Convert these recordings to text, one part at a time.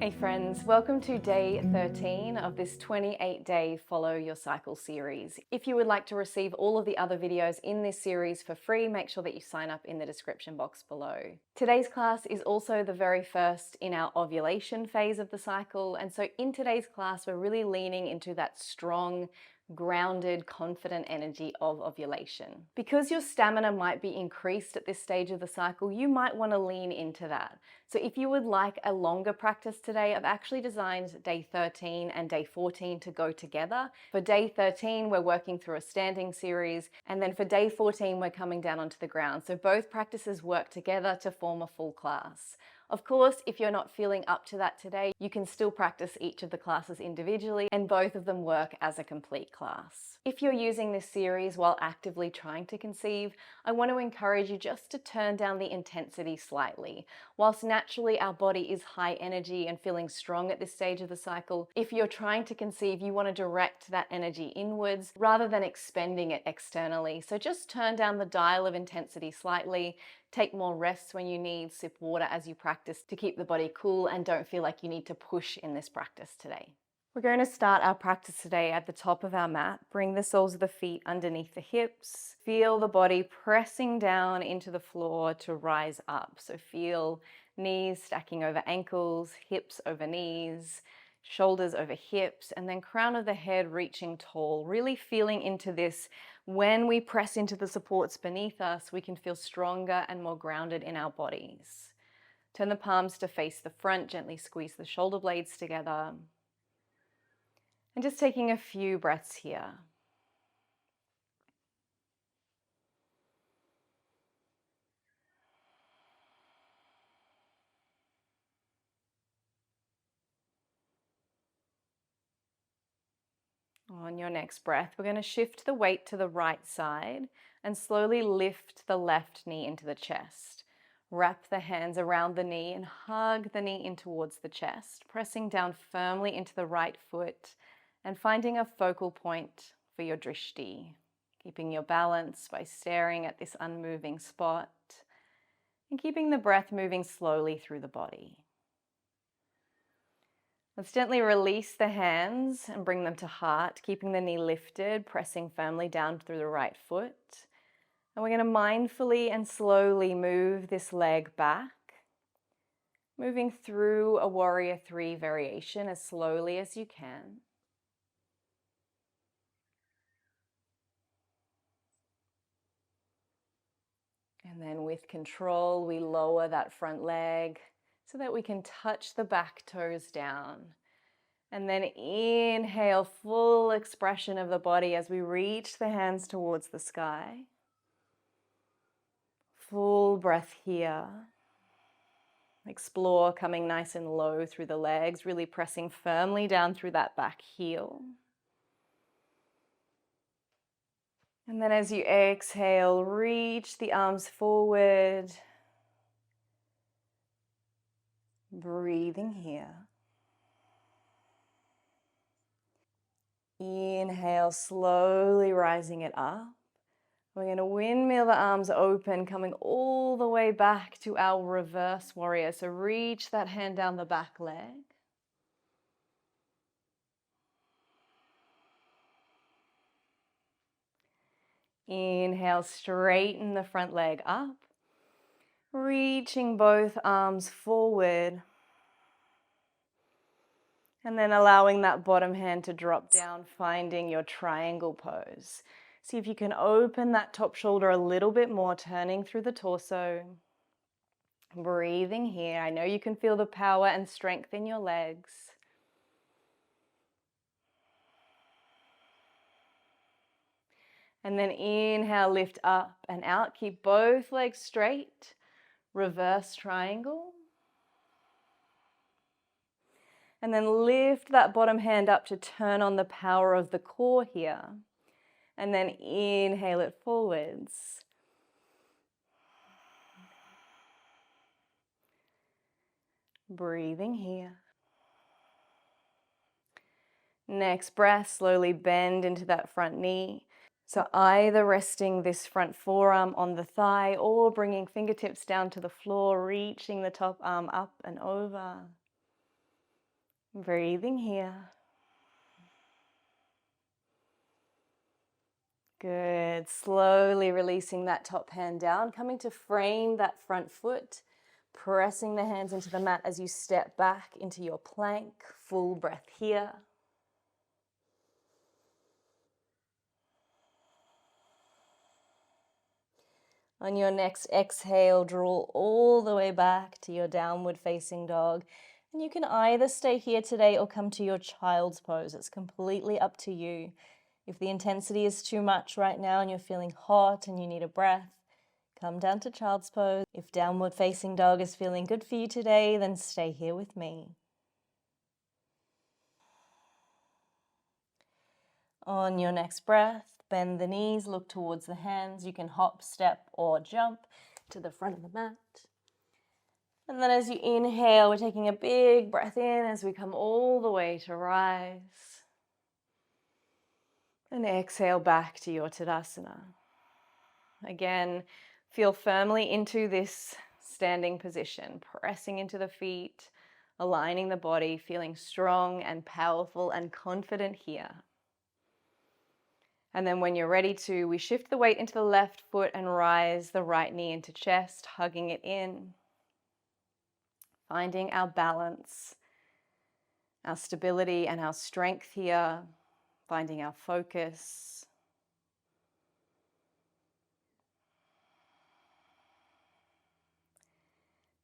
Hey friends, welcome to day 13 of this 28-day Follow Your Cycle series. If you would like to receive all of the other videos in this series for free, make sure that you sign up in the description box below. Today's class is also the very first in our ovulation phase of the cycle, and so in today's class we're really leaning into that strong, grounded, confident energy of ovulation. Because your stamina might be increased at this stage of the cycle, you might want to lean into that. So if you would like a longer practice today, I've actually designed day 13 and day 14 to go together. For day 13, we're working through a standing series, and then for day 14, we're coming down onto the ground. So both practices work together to form a full class. Of course, if you're not feeling up to that today, you can still practice each of the classes individually, and both of them work as a complete class. If you're using this series while actively trying to conceive, I want to encourage you just to turn down the intensity slightly. Whilst naturally our body is high energy and feeling strong at this stage of the cycle, if you're trying to conceive, you want to direct that energy inwards rather than expending it externally. So just turn down the dial of intensity slightly. Take more rests when you need, sip water as you practice to keep the body cool, and don't feel like you need to push in this practice today. We're going to start our practice today at the top of our mat. Bring the soles of the feet underneath the hips. Feel the body pressing down into the floor to rise up. So feel knees stacking over ankles, hips over knees, shoulders over hips, and then crown of the head reaching tall. Really feeling into this. When we press into the supports beneath us, we can feel stronger and more grounded in our bodies. Turn the palms to face the front, gently squeeze the shoulder blades together. And just taking a few breaths here. On your next breath, we're going to shift the weight to the right side and slowly lift the left knee into the chest. Wrap the hands around the knee and hug the knee in towards the chest, pressing down firmly into the right foot and finding a focal point for your drishti. Keeping your balance by staring at this unmoving spot and keeping the breath moving slowly through the body. Let's gently release the hands and bring them to heart, keeping the knee lifted, pressing firmly down through the right foot. And we're going to mindfully and slowly move this leg back, moving through a warrior 3 variation as slowly as you can. And then with control, we lower that front leg so that we can touch the back toes down. And then inhale, full expression of the body as we reach the hands towards the sky. Full breath here. Explore coming nice and low through the legs, really pressing firmly down through that back heel. And then as you exhale, reach the arms forward. Breathing here. Inhale, slowly rising it up. We're going to windmill the arms open, coming all the way back to our reverse warrior. So reach that hand down the back leg. Inhale, straighten the front leg up. Reaching both arms forward. And then allowing that bottom hand to drop down, finding your triangle pose. See if you can open that top shoulder a little bit more, turning through the torso. Breathing here. I know you can feel the power and strength in your legs. And then inhale, lift up and out. Keep both legs straight. Reverse triangle. And then lift that bottom hand up to turn on the power of the core here. And then inhale it forwards. Breathing here. Next breath, slowly bend into that front knee. So either resting this front forearm on the thigh or bringing fingertips down to the floor, reaching the top arm up and over. Breathing here. Good. Slowly releasing that top hand down, coming to frame that front foot, pressing the hands into the mat as you step back into your plank. Full breath here. On your next exhale, draw all the way back to your downward facing dog. And you can either stay here today or come to your child's pose. It's completely up to you. If the intensity is too much right now and you're feeling hot and you need a breath, come down to child's pose. If downward facing dog is feeling good for you today, then stay here with me. On your next breath, bend the knees, look towards the hands. You can hop, step, or jump to the front of the mat. And then as you inhale, we're taking a big breath in as we come all the way to rise. And exhale back to your Tadasana. Again, feel firmly into this standing position, pressing into the feet, aligning the body, feeling strong and powerful and confident here. And then when you're ready to, we shift the weight into the left foot and rise the right knee into chest, hugging it in. Finding our balance, our stability and our strength here, finding our focus.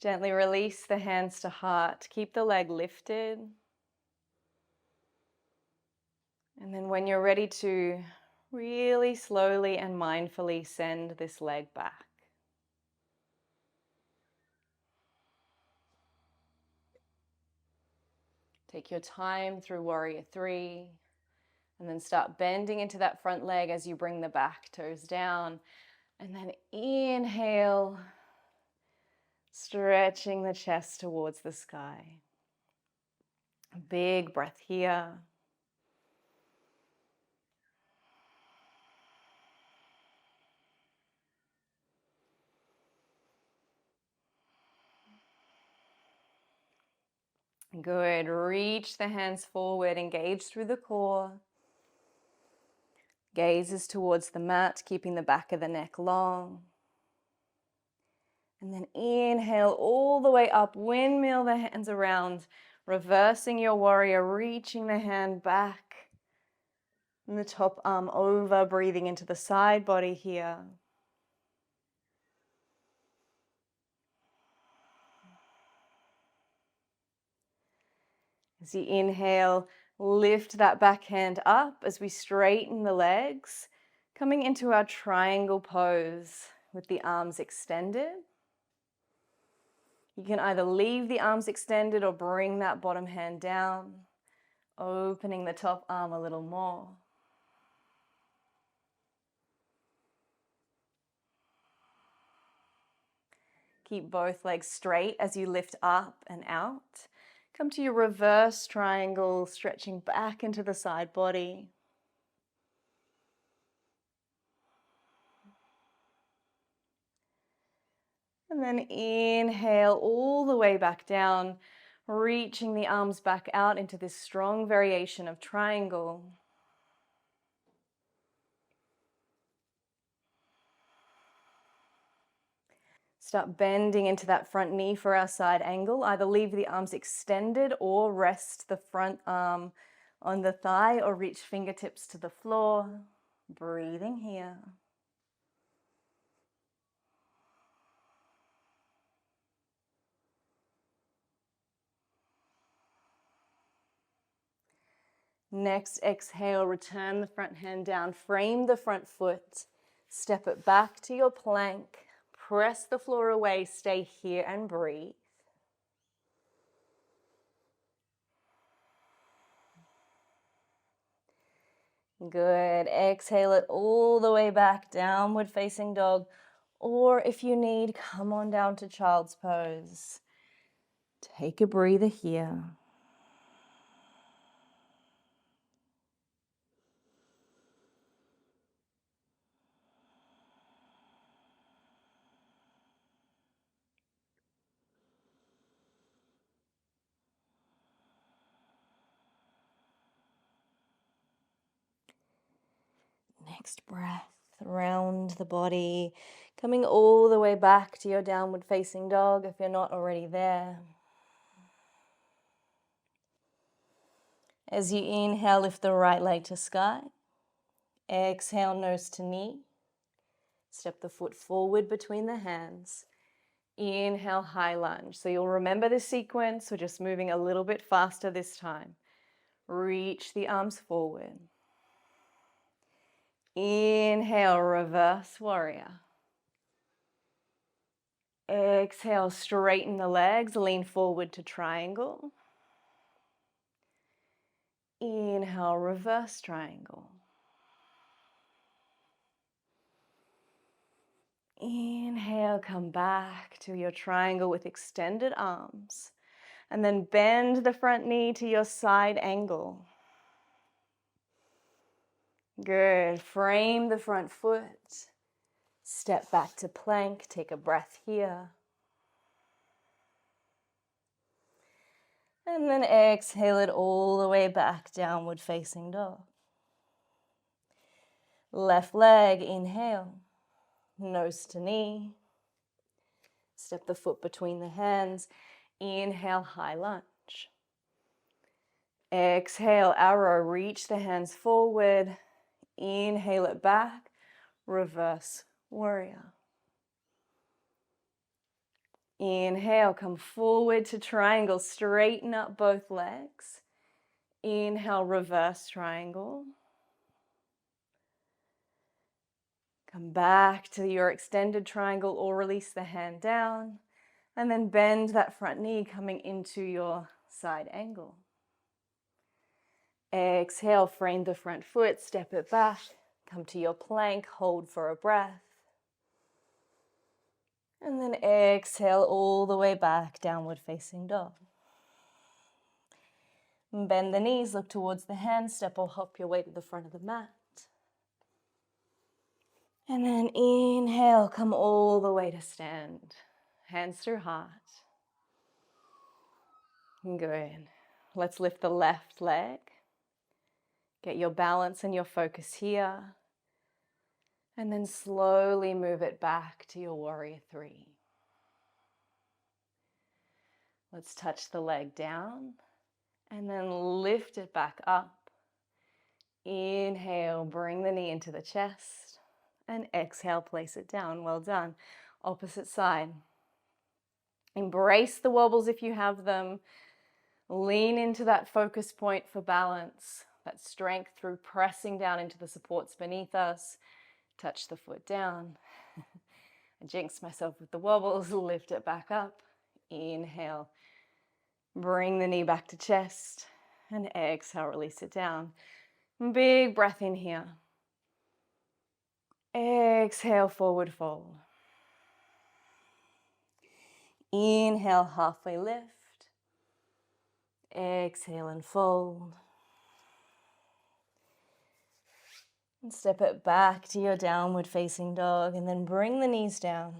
Gently release the hands to heart, keep the leg lifted. And then when you're ready to, really slowly and mindfully send this leg back. Take your time through Warrior 3, and then start bending into that front leg as you bring the back toes down. And then inhale, stretching the chest towards the sky. A big breath here. Good. Reach the hands forward, engage through the core. Gaze is towards the mat, keeping the back of the neck long. And then inhale all the way up, windmill the hands around, reversing your warrior, reaching the hand back. And the top arm over, breathing into the side body here. As you inhale, lift that back hand up as we straighten the legs, coming into our triangle pose with the arms extended. You can either leave the arms extended or bring that bottom hand down, opening the top arm a little more. Keep both legs straight as you lift up and out. Come to your reverse triangle, stretching back into the side body. And then inhale all the way back down, reaching the arms back out into this strong variation of triangle. Start bending into that front knee for our side angle. Either leave the arms extended or rest the front arm on the thigh or reach fingertips to the floor. Breathing here. Next exhale, return the front hand down, frame the front foot, step it back to your plank, press the floor away, stay here and breathe. Good. Exhale it all the way back, downward facing dog. Or if you need, come on down to child's pose. Take a breather here. Next breath, round the body, coming all the way back to your downward facing dog if you're not already there. As you inhale, lift the right leg to sky. Exhale, nose to knee. Step the foot forward between the hands. Inhale, high lunge. So you'll remember this sequence. We're just moving a little bit faster this time. Reach the arms forward. Inhale, reverse warrior. Exhale, straighten the legs, lean forward to triangle. Inhale, reverse triangle. Inhale, come back to your triangle with extended arms. And then bend the front knee to your side angle. Good. Frame the front foot. Step back to plank. Take a breath here. And then exhale it all the way back, downward facing dog. Left leg, inhale. Nose to knee. Step the foot between the hands. Inhale, high lunge. Exhale, arrow, reach the hands forward. Inhale it back, reverse warrior. Inhale, come forward to triangle, straighten up both legs. Inhale, reverse triangle. Come back to your extended triangle or release the hand down. And then bend that front knee coming into your side angle. Exhale, frame the front foot, step it back. Come to your plank, hold for a breath. And then exhale all the way back, downward facing dog. Bend the knees, look towards the hands, step or hop your way to the front of the mat. And then inhale, come all the way to stand. Hands through heart. Good. Let's lift the left leg. Get your balance and your focus here. And then slowly move it back to your warrior three. Let's touch the leg down and then lift it back up. Inhale, bring the knee into the chest and exhale, place it down. Well done. Opposite side. Embrace the wobbles if you have them. Lean into that focus point for balance, that strength through pressing down into the supports beneath us. Touch the foot down. I jinxed myself with the wobbles, lift it back up. Inhale, bring the knee back to chest and exhale, release it down. Big breath in here. Exhale, forward fold. Inhale, halfway lift. Exhale and fold. And step it back to your downward facing dog and then bring the knees down.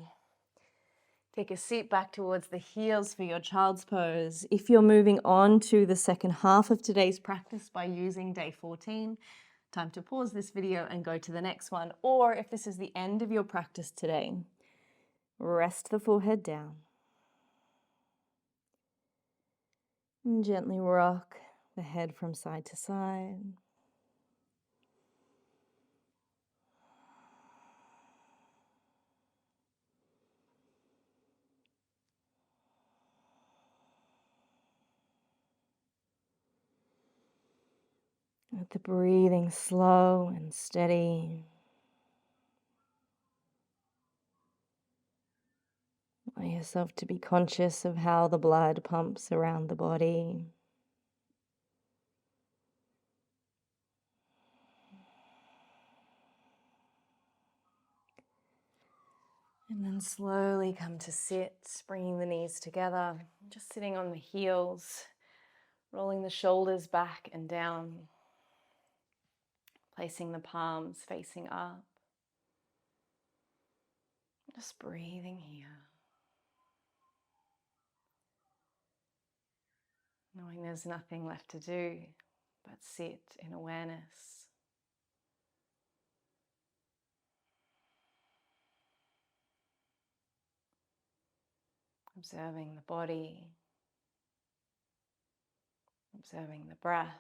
Take a seat back towards the heels for your child's pose. If you're moving on to the second half of today's practice by using day 14, time to pause this video and go to the next one. Or if this is the end of your practice today, rest the forehead down. And gently rock the head from side to side. Let the breathing slow and steady. Allow yourself to be conscious of how the blood pumps around the body. And then slowly come to sit, bringing the knees together, just sitting on the heels, rolling the shoulders back and down, placing the palms facing up. Just breathing here. Knowing there's nothing left to do but sit in awareness. Observing the body, observing the breath.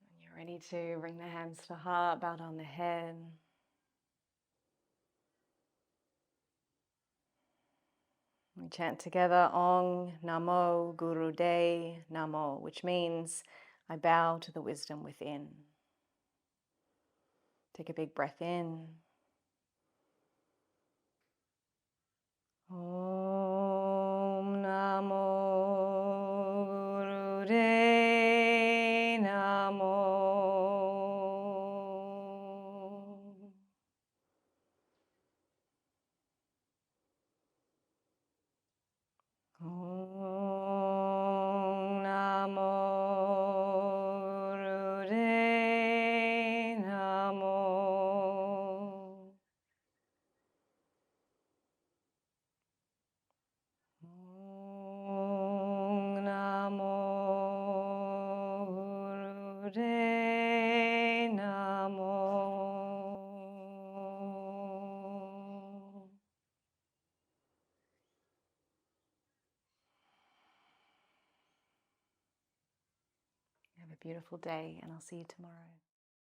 When you're ready to bring the hands to the heart, bow down the head. We chant together Ong Namo Guru De Namo, which means I bow to the wisdom within. Take a big breath in. Om Namo Guru De Namo. Om Namo Guru De Namo. Om Namo Guru De Namo. Have a beautiful day, and I'll see you tomorrow.